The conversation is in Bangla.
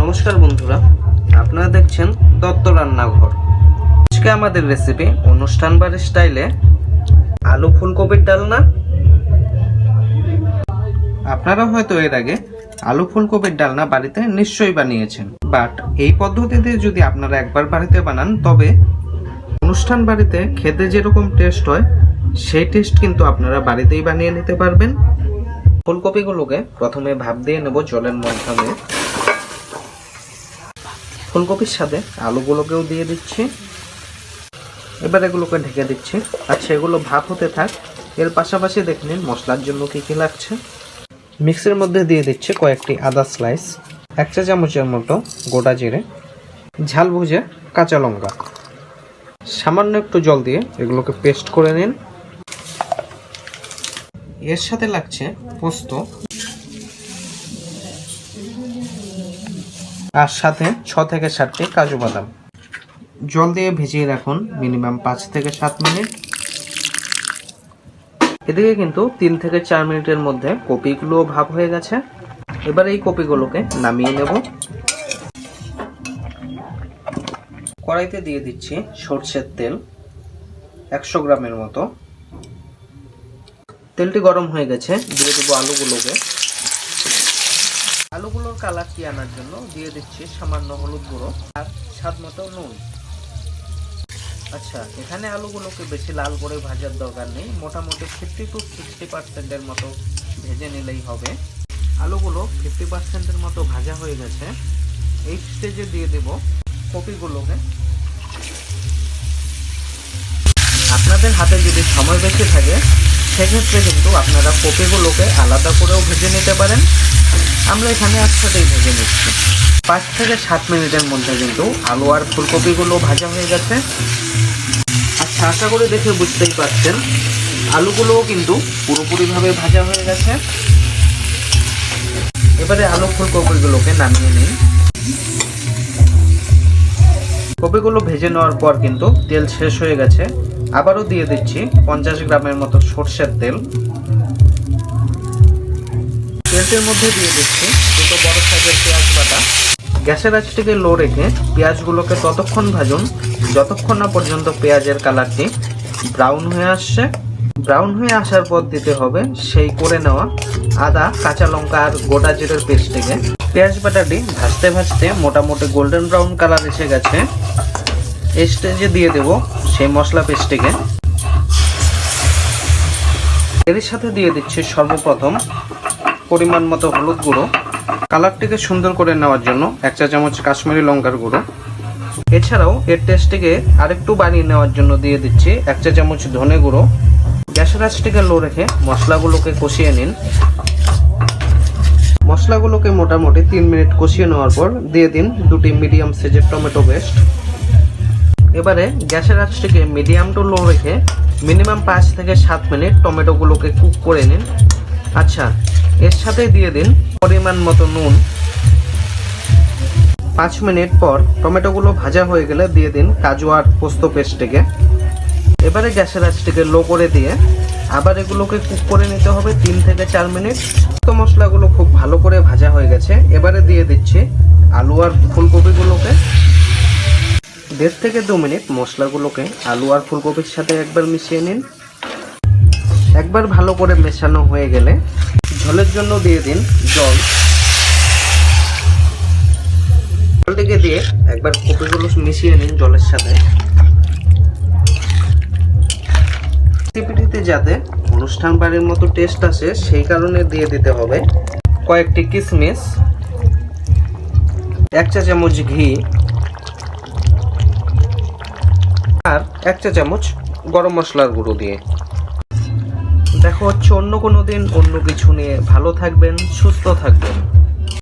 নমস্কার বন্ধুরা, আপনারা দেখছেন দত্ত রান্নাঘর। আজকে আমাদের রেসিপি অনুষ্ঠান বাড়ির স্টাইলে আলু ফুলকপির ডালনা। আপনারা হয়তো এর আগে আলু ফুলকপির ডালনা বাড়িতে নিশ্চয়ই বানিয়েছেন, বাট এই পদ্ধতিতে যদি আপনারা একবার বাড়িতে বানান তবে অনুষ্ঠান বাড়িতে খেতে যেরকম টেস্ট হয় সেই টেস্ট কিন্তু আপনারা বাড়িতেই বানিয়ে নিতে পারবেন। ফুলকপিগুলোকে প্রথমে ভাপ দিয়ে নেব জলের মাধ্যমে। ফুলকপির সাথে আলুগুলোকেও দিয়ে দিচ্ছি। এবার এগুলোকে ঢেকে দিচ্ছি। আচ্ছা, এগুলো ভাপ হতে থাক। এর পাশাপাশি দেখে নিন মশলার জন্য কি কি লাগছে। মিক্সির মধ্যে দিয়ে দিচ্ছি কয়েকটি আদা স্লাইস, 1 চা চামচের মতো গোটা জিরে, ঝাল ভুজে কাঁচা লঙ্কা, সামান্য একটু জল দিয়ে এগুলোকে পেস্ট করে নিন। এর সাথে লাগছে পোস্ত, আর সাথে 6 থেকে 7টি কাজু বাদাম। জল দিয়ে ভিজিয়ে রাখুন মিনিমাম 5 থেকে 7 মিনিট। এদিকে কিন্তু 3 থেকে 4 মিনিটের মধ্যে কপিগুলো ভাপ হয়ে গেছে। এবার এই কপিগুলোকে নামিয়ে নেব। কড়াইতে দিয়ে দিচ্ছি সরষের তেল 100 গ্রামের মতো। তেলটি গরম হয়ে গেছে, দিয়ে দেবো আলুগুলোকে। আলুগুলোর কালারটি আনার জন্য দিয়ে দিচ্ছি সামান্য হলুদ গুঁড়ো আর স্বাদ মতো নুন। আচ্ছা, এখানে আলুগুলোকে বেশি লাল করে ভাজার দরকার নেই, মোটামুটি 50 to 60% মতো ভেজে নিলেই হবে। আলুগুলো 50% মতো ভাজা হয়ে গেছে। এই স্টেজে দিয়ে দেব কপিগুলোকে। আপনাদের হাতে যদি সময় বেশি থাকে সেক্ষেত্রে কিন্তু আপনারা কপিগুলোকে আলাদা করেও ভেজে নিতে পারেন। আমরা এখানে একসাথেই ভেজে নিচ্ছি। 5 থেকে 7 মিনিটের মধ্যে কিন্তু আলু আর ফুলকপিগুলো ভাজা হয়ে গেছে। আচ্ছা, আশা করে দেখে বুঝতেই পারছেন আলুগুলোও কিন্তু পুরোপুরিভাবে ভাজা হয়ে গেছে। এবারে আলু ফুলকপিগুলোকে নামিয়ে নিন। কপিগুলো ভেজে নেওয়ার পর কিন্তু তেল শেষ হয়ে গেছে। আবারও দিয়ে দিচ্ছি 50 গ্রামের মতো সরষের তেল। তেলটির মধ্যে দিয়ে দিচ্ছি 2 বড় সাইজের পেঁয়াজ বাটা। গ্যাসের আঁচটিকে লো রেখে পেঁয়াজগুলোকে ততক্ষণ ভাজুন যতক্ষণ না পর্যন্ত পেঁয়াজের কালারটি ব্রাউন হয়ে আসছে। ব্রাউন হয়ে আসার পর দিতে হবে সেই করে নেওয়া আদা, কাঁচা লঙ্কা আর গোটা জিরের পেস্টটিকে। পেঁয়াজ বাটাটি ভাজতে ভাজতে মোটামুটি গোল্ডেন ব্রাউন কালার এসে গেছে। এই স্টেজে দিয়ে দেব সেই মশলা পেস্টটিকে। এর সাথে দিয়ে দিচ্ছি সর্বপ্রথম পরিমাণ মতো হলুদ গুঁড়ো। কালারটিকে সুন্দর করে নেওয়ার জন্য 1 চা চামচ কাশ্মীরি লঙ্কার গুঁড়ো। এছাড়াও এর টেস্টটিকে আরেকটু বাড়িয়ে নেওয়ার জন্য দিয়ে দিচ্ছি 1 চা চামচ ধনে গুঁড়ো। গ্যাসের আঁচটিকে লো রেখে মশলাগুলোকে কষিয়ে নিন। মশলাগুলোকে মোটামুটি 3 মিনিট কষিয়ে নেওয়ার পর দিয়ে দিন 2টি মিডিয়াম সাইজের টমেটো পেস্ট। এবারে গ্যাসের আঁচটিকে মিডিয়াম টু লো রেখে মিনিমাম 5 থেকে 7 মিনিট টমেটোগুলোকে কুক করে নিন। আচ্ছা, এর সাথে দিয়ে দিন পরিমাণ মতো নুন। 5 মিনিট পর টমেটোগুলো ভাজা হয়ে গেলে দিয়ে দিন কাজু আর পোস্ত পেস্টটিকে। এবারে গ্যাসের আঁচটিকে লো করে দিয়ে আবার এগুলোকে কুক করে নিতে হবে 3 থেকে 4 মিনিট। তো মশলাগুলো খুব ভালো করে ভাজা হয়ে গেছে। এবারে দিয়ে দিচ্ছি আলু আর ফুলকপিগুলোকে। 1.5 থেকে 2 মিনিট মশলাগুলোকে আলু আর ফুলকপির সাথে একবার মিশিয়ে নিন। একবার ভালো করে মেশানো হয়ে গেলে ঝোলের জন্য দিয়ে দিন জল। জলটিকে দিয়ে একবার কপিগুলো মিশিয়ে নিন জলের সাথে। রেসিপিটিতে যাতে অনুষ্ঠান বাড়ির মতো টেস্ট আসে সেই কারণে দিয়ে দিতে হবে কয়েকটি কিশমিশ, 1 চা চামচ ঘি আর 1 চা চামচ গরম মশলার গুঁড়ো দিয়ে। দেখা হচ্ছে অন্য কোনো দিন অন্য কিছু নিয়ে। ভালো থাকবেন, সুস্থ থাকবেন।